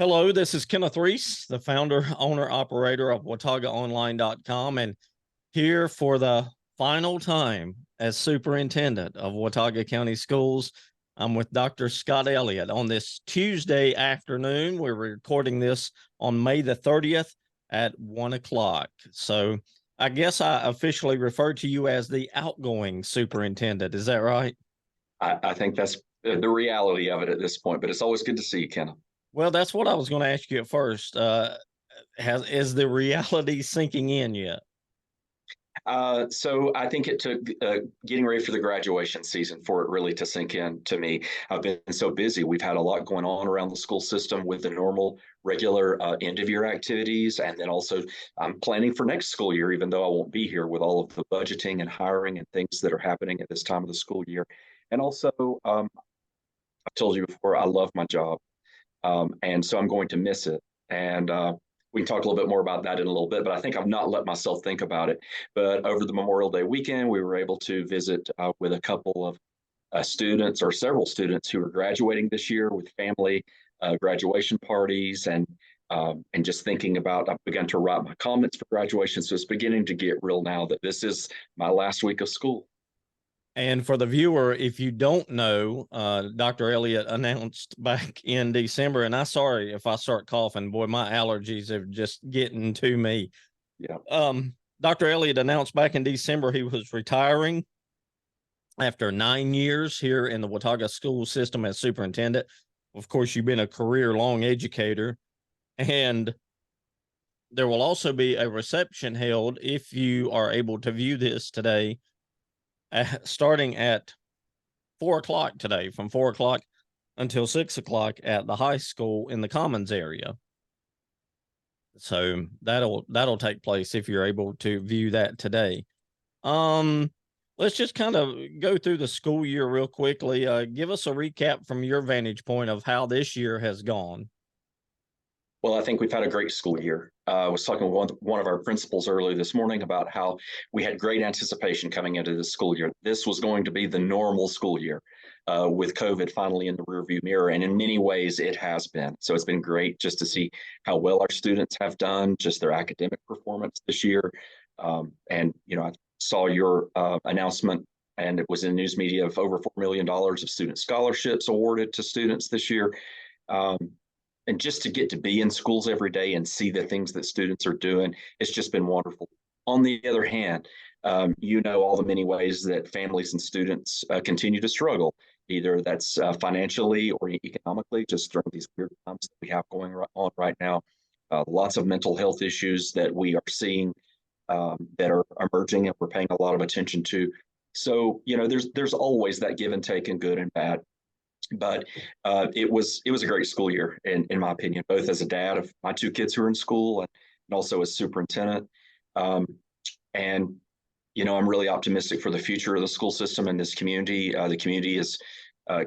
Hello, this is Kenneth Reese, the founder, owner, operator of WataugaOnline.com, and here for the final time as superintendent of Watauga County Schools. I'm with Dr. Scott Elliott on this Tuesday afternoon. We're recording this on May the 30th at 1 o'clock. So I guess I officially refer to you as the outgoing superintendent. Is that right? I think that's the reality of it at this point, but it's always good to see you, Ken. Well, that's what I was going to ask you at first. Is the reality sinking in yet? So I think it took getting ready for the graduation season for it really to sink in to me. I've been so busy. We've had a lot going on around the school system with the normal, regular end of year activities. And then also I'm planning for next school year, even though I won't be here, with all of the budgeting and hiring and things that are happening at this time of the school year. And also, I've told you before, I love my job. And so I'm going to miss it. And we can talk a little bit more about that in a little bit, but I think I've not let myself think about it. But over the Memorial Day weekend, we were able to visit with a couple of students, or several students, who are graduating this year, with family graduation parties, and just thinking about, I've begun to write my comments for graduation. So it's beginning to get real now that this is my last week of school. And for the viewer, if you don't know, Dr. Elliott announced back in December, and I'm sorry if I start coughing, boy, my allergies are just getting to me. Yeah. Dr. Elliott announced back in December he was retiring after 9 years here in the Watauga school system as superintendent. Of course, you've been a career-long educator, and there will also be a reception held, if you are able to view this today, starting at 4 o'clock today, from 4 o'clock until 6 o'clock at the high school in the Commons area. So that'll take place if you're able to view that today. Let's just kind of go through the school year real quickly. Give us a recap from your vantage point of how this year has gone. Well, I think we've had a great school year. I was talking with one of our principals earlier this morning about how we had great anticipation coming into this school year. This was going to be the normal school year, with COVID finally in the rearview mirror. And in many ways, it has been. So it's been great just to see how well our students have done, just their academic performance this year. And, I saw your announcement, and it was in news media, of over $4 million of student scholarships awarded to students this year. And just to get to be in schools every day and see the things that students are doing, it's just been wonderful. On the other hand, all the many ways that families and students continue to struggle, either that's financially or economically, just during these weird times that we have going on right now. Lots of mental health issues that we are seeing that are emerging, and we're paying a lot of attention to. So, there's always that give and take in good and bad. But it was a great school year, in my opinion, both as a dad of my two kids who are in school, and also as superintendent. And I'm really optimistic for the future of the school system and this community. The community is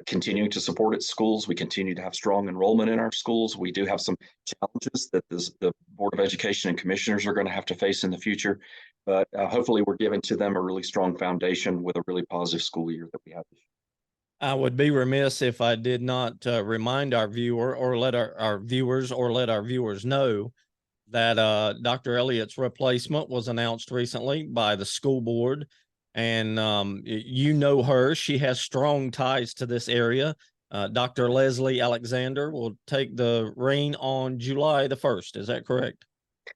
continuing to support its schools. We continue to have strong enrollment in our schools. We do have some challenges that the Board of Education and commissioners are going to have to face in the future. But hopefully we're giving to them a really strong foundation with a really positive school year that we have this year. I would be remiss if I did not remind our viewer, or let our viewers know that Dr. Elliott's replacement was announced recently by the school board. And you know her. She has strong ties to this area. Dr. Leslie Alexander will take the reign on July the 1st. Is that correct?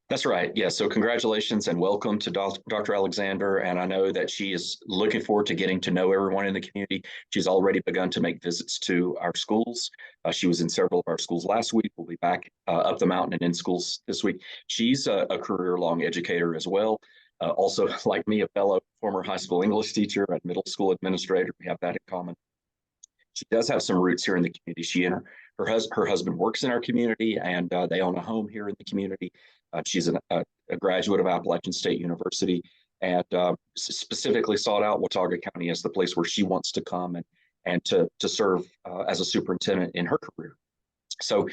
That's right. Yeah. So congratulations and welcome to Dr. Alexander. And I know that she is looking forward to getting to know everyone in the community. She's already begun to make visits to our schools. She was in several of our schools last week. We'll be back up the mountain and in schools this week. She's a career-long educator as well. Also, like me, a fellow former high school English teacher and middle school administrator. We have that in common. She does have some roots here in the community. She and her husband works in our community, and they own a home here in the community. She's a graduate of Appalachian State University, and specifically sought out Watauga County as the place where she wants to come and to serve as a superintendent in her career. So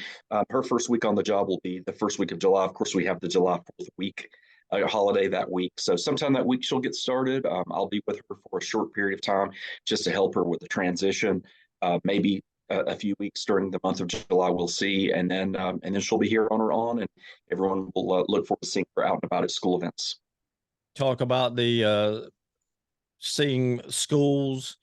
her first week on the job will be the first week of July. Of course, we have the July 4th week holiday that week. So sometime that week she'll get started. I'll be with her for a short period of time just to help her with the transition. Maybe a few weeks during the month of July. We'll see, and then she'll be here on her own, and everyone will look forward to seeing her out and about at school events. Talk about the seeing schools.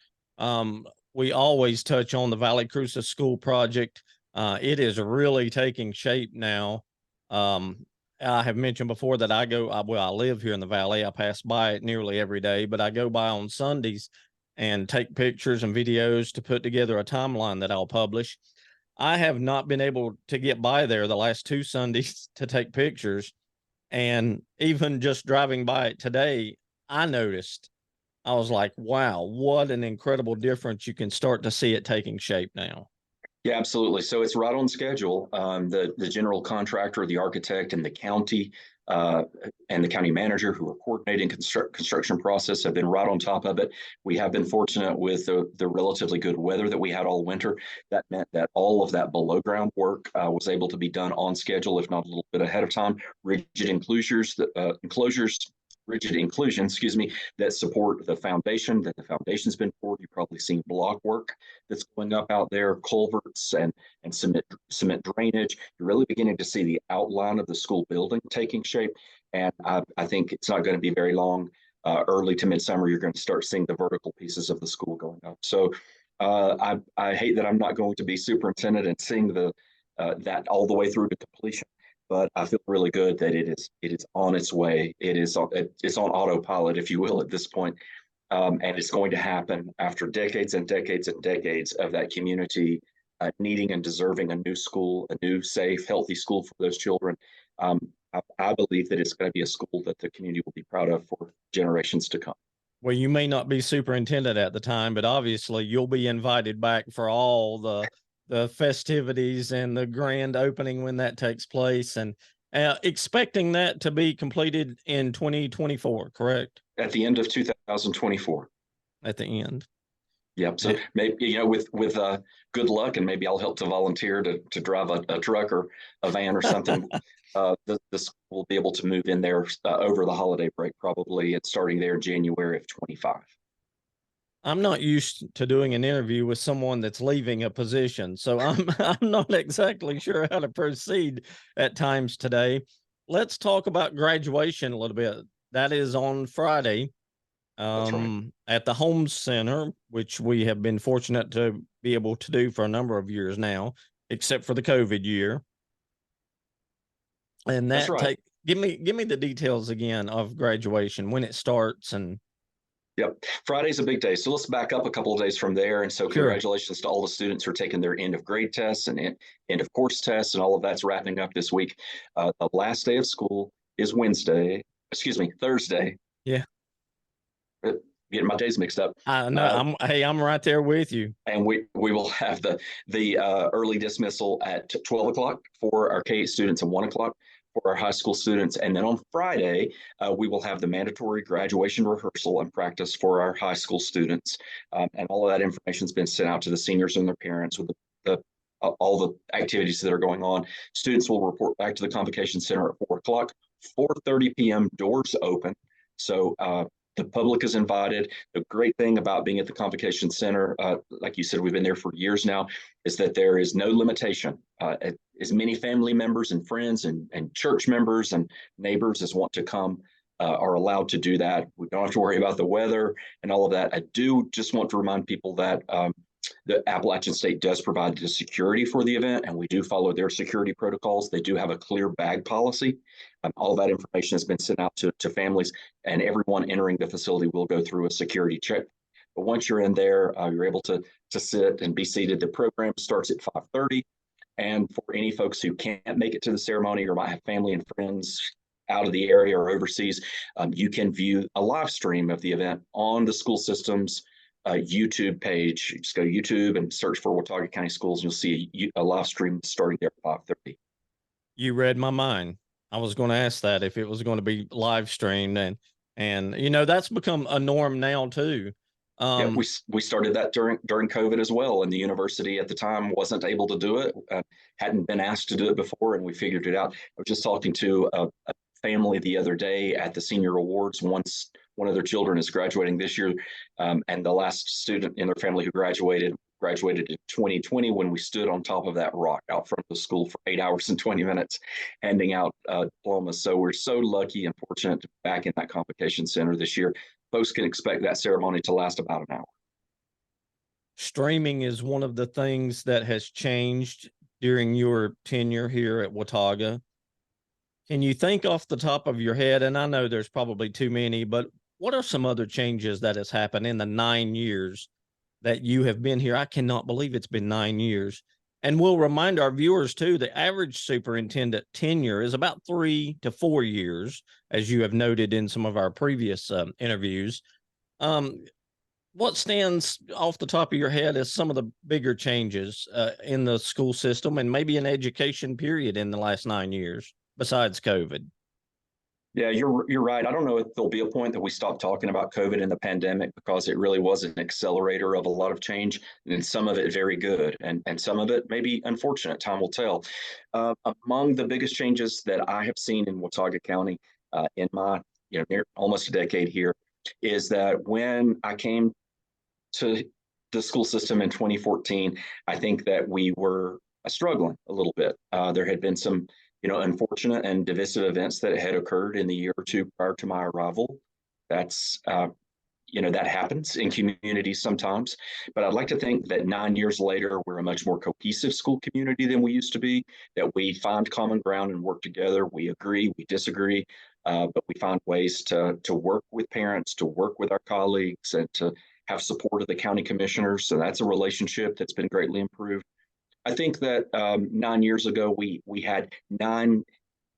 We always touch on the Valley Crucis School Project. It is really taking shape now. I have mentioned before that I live here in the Valley. I pass by it nearly every day, but I go by on Sundays and take pictures and videos to put together a timeline that I'll publish. I have not been able to get by there the last 2 Sundays to take pictures. And even just driving by it today, I noticed, I was like, wow, what an incredible difference. You can start to see it taking shape now. Yeah, absolutely. So it's right on schedule. The general contractor, the architect, and the county and the county manager who are coordinating construction process have been right on top of it. We have been fortunate with the relatively good weather that we had all winter. That meant that all of that below ground work was able to be done on schedule, if not a little bit ahead of time. Rigid inclusion, that support the foundation, that the foundation's been poured. You've probably seen block work that's going up out there, culverts and cement drainage. You're really beginning to see the outline of the school building taking shape. And I think it's not going to be very long. Early to midsummer, you're going to start seeing the vertical pieces of the school going up. So I hate that I'm not going to be superintendent and seeing that all the way through to completion. But I feel really good that it is on its way. It's on autopilot, if you will, at this point. And it's going to happen after decades and decades and decades of that community needing and deserving a new school, a new, safe, healthy school for those children. I believe that it's going to be a school that the community will be proud of for generations to come. Well, you may not be superintendent at the time, but obviously you'll be invited back for all the festivities and the grand opening when that takes place, and expecting that to be completed in 2024, correct? At the end of 2024. At the end. Yep. So maybe, with good luck, and maybe I'll help to volunteer to drive a truck or a van or something. The school will be able to move in there over the holiday break, probably, and starting there in January of 25. I'm not used to doing an interview with someone that's leaving a position, so I'm not exactly sure how to proceed at times today. Let's talk about graduation a little bit. That is on Friday. That's right. At the Home Center, which we have been fortunate to be able to do for a number of years now, except for the COVID year. And That's right. Give me the details again of graduation, when it starts. And Yep. Friday's a big day. So let's back up a couple of days from there. And so Sure. Congratulations to all the students who are taking their end of grade tests and end of course tests, and all of that's wrapping up this week. The last day of school is Thursday. Yeah. Getting my days mixed up. I know. I'm right there with you. And we will have the early dismissal at 12 o'clock for our K-8 students and 1 o'clock for our high school students. And then on Friday, we will have the mandatory graduation rehearsal and practice for our high school students. And all of that information has been sent out to the seniors and their parents with all the activities that are going on. Students will report back to the Convocation Center at 4 o'clock, 4:30 p.m. doors open. So the public is invited. The great thing about being at the Convocation Center, like you said, we've been there for years now, is that there is no limitation. As many family members and friends and church members and neighbors as want to come are allowed to do that. We don't have to worry about the weather and all of that. I do just want to remind people that the Appalachian State does provide the security for the event, and we do follow their security protocols. They do have a clear bag policy. All that information has been sent out to families, and everyone entering the facility will go through a security check. But once you're in there, you're able to sit and be seated. The program starts at 5:30. And for any folks who can't make it to the ceremony or might have family and friends out of the area or overseas, you can view a live stream of the event on the school system's YouTube page. You just go to YouTube and search for Watauga County Schools, and you'll see a live stream starting there at 5:30. You read my mind. I was going to ask that if it was going to be live streamed, and that's become a norm now too. Yeah, we started that during COVID as well, and the university at the time wasn't able to do it, hadn't been asked to do it before, and we figured it out. I was just talking to a family the other day at the senior awards. One of their children is graduating this year, and the last student in their family who graduated graduated in 2020 when we stood on top of that rock out front of the school for 8 hours and 20 minutes handing out diplomas. So we're so lucky and fortunate to be back in that convocation center this year. Folks can expect that ceremony to last about an hour. Streaming is one of the things that has changed during your tenure here at Watauga. Can you think off the top of your head, and I know there's probably too many, but what are some other changes that has happened in the 9 years that you have been here? I cannot believe it's been 9 years. And we'll remind our viewers too, the average superintendent tenure is about 3 to 4 years, as you have noted in some of our previous interviews. What stands off the top of your head as some of the bigger changes in the school system and maybe an education period in the last 9 years besides COVID? Yeah, you're right. I don't know if there'll be a point that we stop talking about COVID and the pandemic, because it really was an accelerator of a lot of change, and some of it very good, and some of it maybe unfortunate. Time will tell. Among the biggest changes that I have seen in Watauga County in my near almost a decade here is that when I came to the school system in 2014, I think that we were struggling a little bit. There had been some unfortunate and divisive events that had occurred in the year or two prior to my arrival. That's, that happens in communities sometimes. But I'd like to think that 9 years later, we're a much more cohesive school community than we used to be, that we find common ground and work together. We agree, we disagree, but we find ways to work with parents, to work with our colleagues, and to have support of the county commissioners. So that's a relationship that's been greatly improved. I think that 9 years ago, we had 9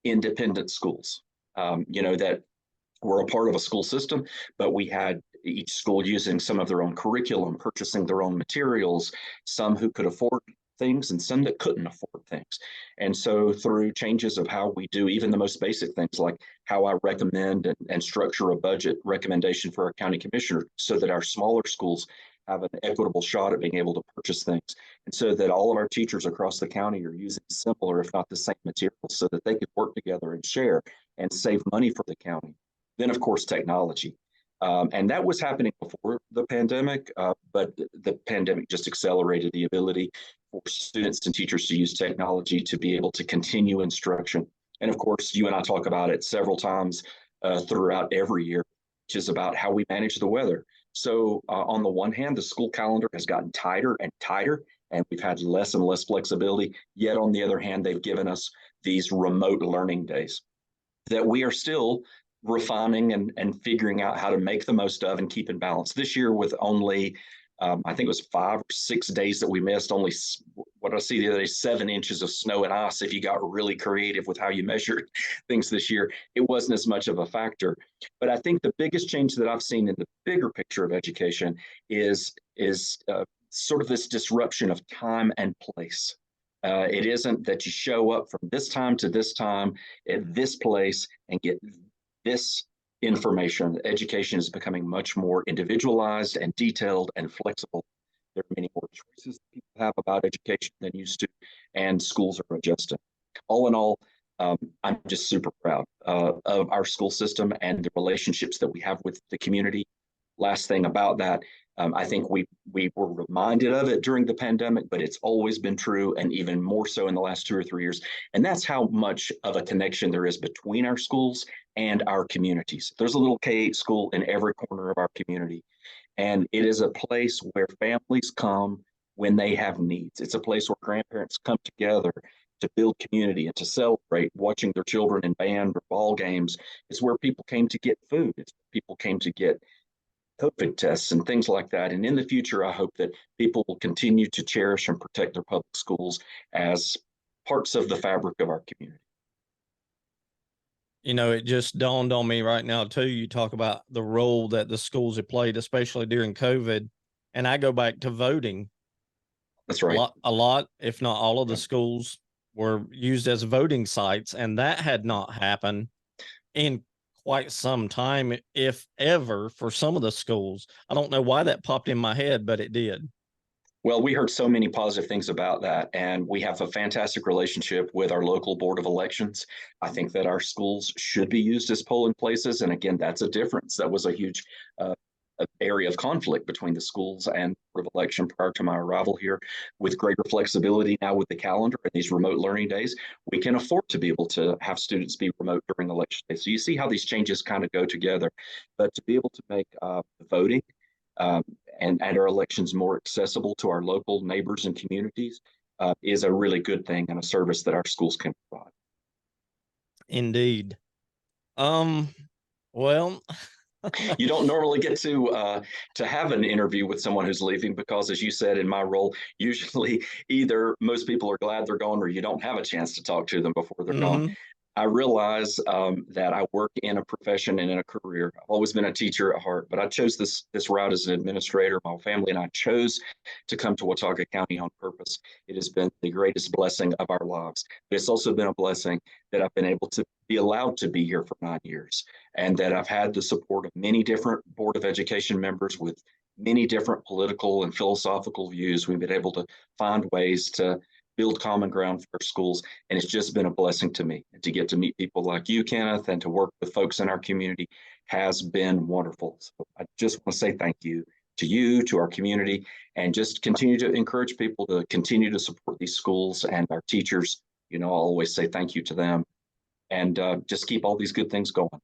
independent schools, that were a part of a school system, but we had each school using some of their own curriculum, purchasing their own materials, some who could afford things and some that couldn't afford things. And so through changes of how we do even the most basic things, like how I recommend and structure a budget recommendation for our county commissioner so that our smaller schools have an equitable shot at being able to purchase things, and so that all of our teachers across the county are using similar, if not the same materials, so that they can work together and share and save money for the county. Then, of course, technology. And that was happening before the pandemic, but the pandemic just accelerated the ability for students and teachers to use technology to be able to continue instruction. And of course, you and I talk about it several times throughout every year, which is about how we manage the weather. So on the one hand, the school calendar has gotten tighter and tighter, and we've had less and less flexibility. Yet on the other hand, they've given us these remote learning days that we are still refining and figuring out how to make the most of and keep in balance. This year, with only, I think it was 5 or 6 days that we missed, only, what I see the other day, 7 inches of snow and ice. If you got really creative with how you measured things this year, it wasn't as much of a factor. But I think the biggest change that I've seen in the bigger picture of education is sort of this disruption of time and place. It isn't that you show up from this time to this time at this place and get this information. Education is becoming much more individualized and detailed and flexible. There are many more choices that people have about education than used to, and schools are adjusting. All in all, I'm just super proud of our school system and the relationships that we have with the community. Last thing about that, I think we were reminded of it during the pandemic, but it's always been true, and even more so in the last 2 or 3 years. And that's how much of a connection there is between our schools and our communities. There's a little K-8 school in every corner of our community, and it is a place where families come when they have needs. It's a place where grandparents come together to build community and to celebrate watching their children in band or ball games. It's where people came to get food. It's where people came to get COVID tests and things like that. And in the future, I hope that people will continue to cherish and protect their public schools as parts of the fabric of our community. It just dawned on me right now, too. You talk about the role that the schools have played, especially during COVID. And I go back to voting. That's right. A lot, if not all of the schools were used as voting sites. And that had not happened in quite some time, if ever, for some of the schools. I don't know why that popped in my head, but it did. Well, we heard so many positive things about that, and we have a fantastic relationship with our local board of elections. I think that our schools should be used as polling places, and again, that's a difference. That was a huge an area of conflict between the schools and Board of Election prior to my arrival here. With greater flexibility now with the calendar and these remote learning days, we can afford to be able to have students be remote during election day. So you see how these changes kind of go together. But to be able to make voting and our elections more accessible to our local neighbors and communities is a really good thing and a service that our schools can provide. Indeed. Well, you don't normally get to have an interview with someone who's leaving because, as you said, in my role, usually either most people are glad they're gone or you don't have a chance to talk to them before they're gone. I realize that I work in a profession and in a career. I've always been a teacher at heart, but I chose this route as an administrator. My family and I chose to come to Watauga County on purpose. It has been the greatest blessing of our lives. But it's also been a blessing that I've been able to be allowed to be here for 9 years, and that I've had the support of many different Board of Education members with many different political and philosophical views. We've been able to find ways to build common ground for our schools. And it's just been a blessing to me. And to get to meet people like you, Kenneth, and to work with folks in our community has been wonderful. So I just want to say thank you, to our community, and just continue to encourage people to continue to support these schools and our teachers. You know, I'll always say thank you to them, and just keep all these good things going.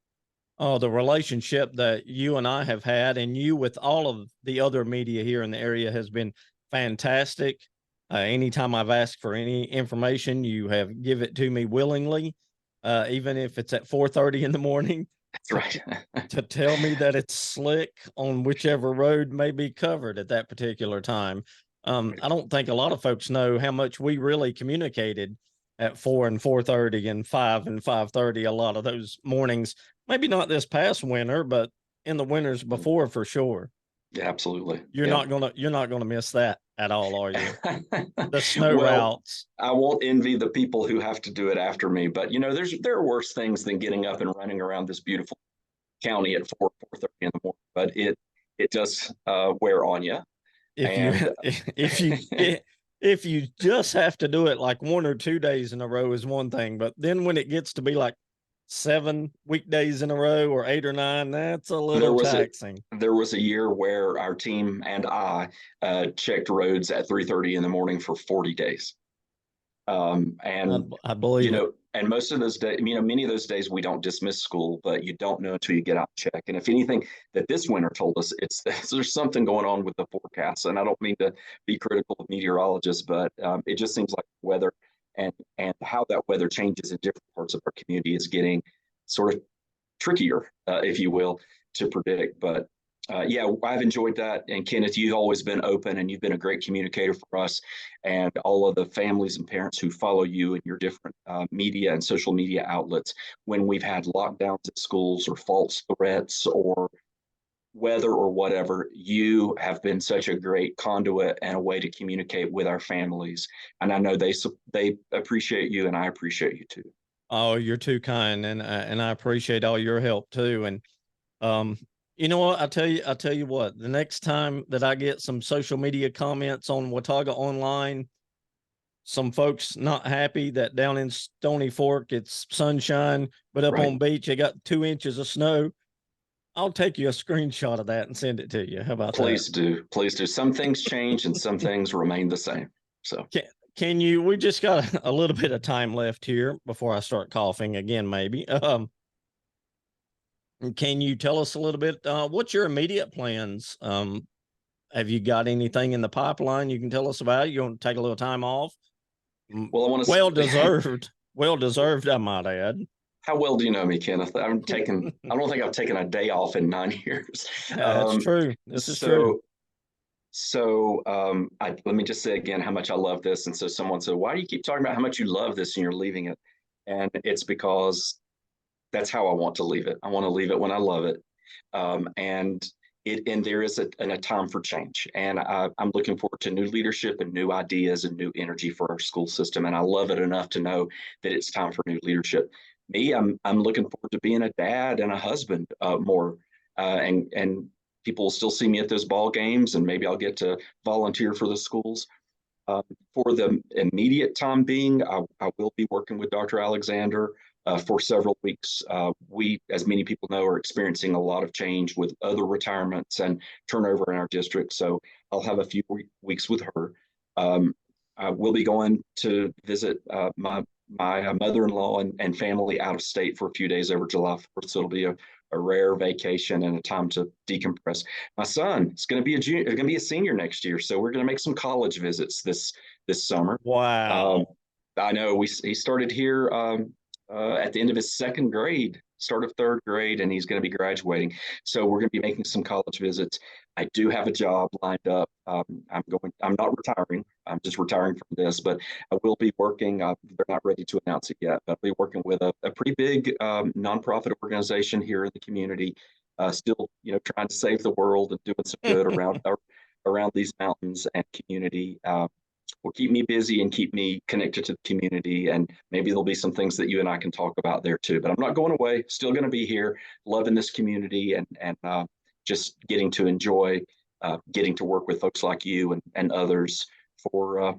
Oh, the relationship that you and I have had, and you with all of the other media here in the area, has been fantastic. Anytime I've asked for any information, you have give it to me willingly, even if it's at 4:30 in the morning. That's right. To tell me that it's slick on whichever road may be covered at that particular time. I don't think a lot of folks know how much we really communicated at 4 and 4:30 and 5 and 5:30 a lot of those mornings. Maybe not this past winter, but in the winters before, for sure. Yeah, absolutely. You're not gonna miss that at all, are you? The snow Well, routes. I won't envy the people who have to do it after me, but you know, there are worse things than getting up and running around this beautiful county at 4:30 in the morning. But it does wear on you. If you just have to do it like 1 or 2 days in a row is one thing, but then when it gets to be like 7 weekdays in a row or 8 or 9, that's a little taxing. There was a year where our team and I checked roads at 3:30 in the morning for 40 days. And I believe, you know, and most of those days, you know, many of those days we don't dismiss school, but you don't know until you get out and check. And if anything that this winter told us, it's there's something going on with the forecast. And I don't mean to be critical of meteorologists, but it just seems like weather and how that weather changes in different parts of our community is getting sort of trickier, if you will, to predict. But yeah, I've enjoyed that. And Kenneth, you've always been open, and you've been a great communicator for us and all of the families and parents who follow you and your different media and social media outlets. When we've had lockdowns at schools or false threats or weather or whatever, you have been such a great conduit and a way to communicate with our families. And I know they appreciate you, and I appreciate you too. oh, you're too kind, and I appreciate all your help too. And you know what? I'll tell you what. The next time that I get some social media comments on Watauga Online, some folks not happy that down in Stony Fork it's sunshine, but up on beach they got 2 inches of snow. I'll take you a screenshot of that and send it to you. How about Please do. Please do. Some things change and some things remain the same. So can you, we just got a little bit of time left here before I start coughing again, maybe. Can you tell us a little bit, what's your immediate plans? Have you got anything in the pipeline you can tell us about? You want to take a little time off? Well, I want to well deserved, I might add. How well do you know me, Kenneth? I don't think I've taken a day off in 9 years. That's true. This is true. So let me just say again how much I love this. And so someone said, why do you keep talking about how much you love this and you're leaving it? And it's because that's how I want to leave it. I want to leave it when I love it. And there is a time for change. And I'm looking forward to new leadership and new ideas and new energy for our school system. And I love it enough to know that it's time for new leadership. Me, I'm looking forward to being a dad and a husband more. And people will still see me at those ball games, and maybe I'll get to volunteer for the schools. For the immediate time being, I will be working with Dr. Alexander for several weeks. We, as many people know, are experiencing a lot of change with other retirements and turnover in our district. So I'll have a few weeks with her. I will be going to visit my mother-in-law and family out of state for a few days over July 4th. So it'll be a rare vacation and a time to decompress. My son is going to be a senior next year, so we're going to make some college visits this summer. Wow. I know he started here at the end of his second grade, start of third grade, and he's going to be graduating. So we're going to be making some college visits. I do have a job lined up. I'm not retiring. I'm just retiring from this, but I will be working. They're not ready to announce it yet, but I'll be working with a pretty big nonprofit organization here in the community. Still, trying to save the world and doing some good around these mountains and community. Will keep me busy and keep me connected to the community. And maybe there'll be some things that you and I can talk about there too. But I'm not going away. Still going to be here, loving this community and just getting to enjoy getting to work with folks like you and others for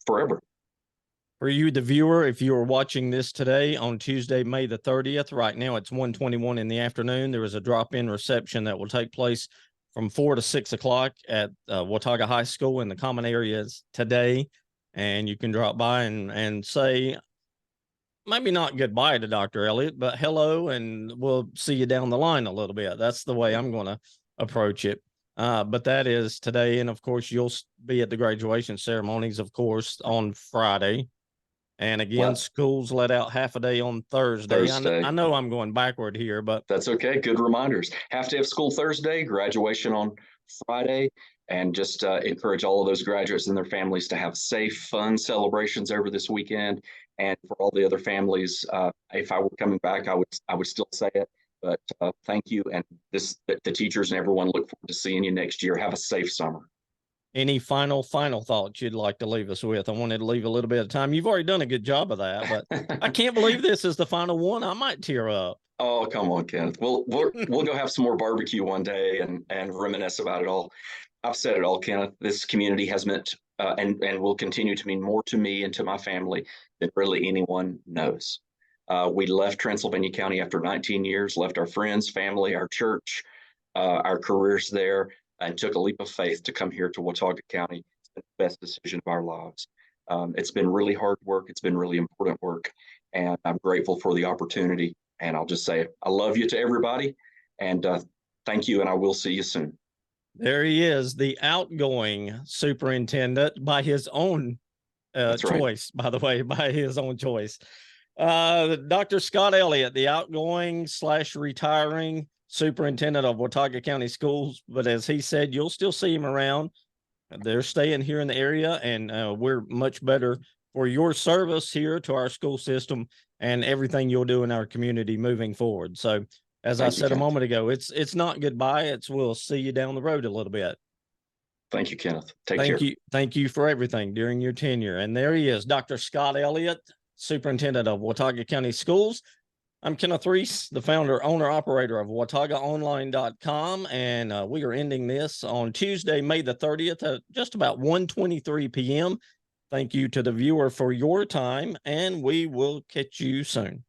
forever. For you, the viewer, if you are watching this today on Tuesday, May the 30th, right now it's 1:21 in the afternoon. There is a drop-in reception that will take place from 4 to 6 o'clock at Watauga High School in the common areas today. And you can drop by and say, maybe not goodbye to Dr. Elliott, but hello, and we'll see you down the line a little bit. That's the way I'm going to approach it. But that is today. And of course, you'll be at the graduation ceremonies, of course, on Friday. And again, schools let out half a day on Thursday. I know I'm going backward here, but that's okay. Good reminders. Have to have school Thursday, graduation on Friday, and just encourage all of those graduates and their families to have safe, fun celebrations over this weekend. And for all the other families, if I were coming back, I would still say it. But thank you, and the teachers and everyone look forward to seeing you next year. Have a safe summer. Any final thoughts you'd like to leave us with? I wanted to leave a little bit of time. You've already done a good job of that, but I can't believe this is the final one. I might tear up. Oh, come on, Kenneth. We'll go have some more barbecue one day and reminisce about it all. I've said it all, Kenneth. This community has meant and will continue to mean more to me and to my family than really anyone knows. We left Transylvania County after 19 years, left our friends, family, our church, our careers there, and took a leap of faith to come here to Watauga County. It's been the best decision of our lives. It's been really hard work. It's been really important work. And I'm grateful for the opportunity. And I'll just say, I love you to everybody. And thank you. And I will see you soon. There he is, the outgoing superintendent by his own choice, right. By the way, by his own choice. Dr. Scott Elliott, the outgoing / retiring superintendent of Watauga County Schools. But as he said, you'll still see him around. They're staying here in the area, and we're much better for your service here to our school system and everything you'll do in our community moving forward. So as I said a moment ago, it's not goodbye. It's we'll see you down the road a little bit. Thank you, Kenneth. Take care. Thank you for everything during your tenure. And there he is, Dr. Scott Elliott, Superintendent of Watauga County Schools. I'm Kenneth Reese, the founder, owner, operator of WataugaOnline.com, and we are ending this on Tuesday, May the 30th at just about 1:23 p.m. Thank you to the viewer for your time, and we will catch you soon.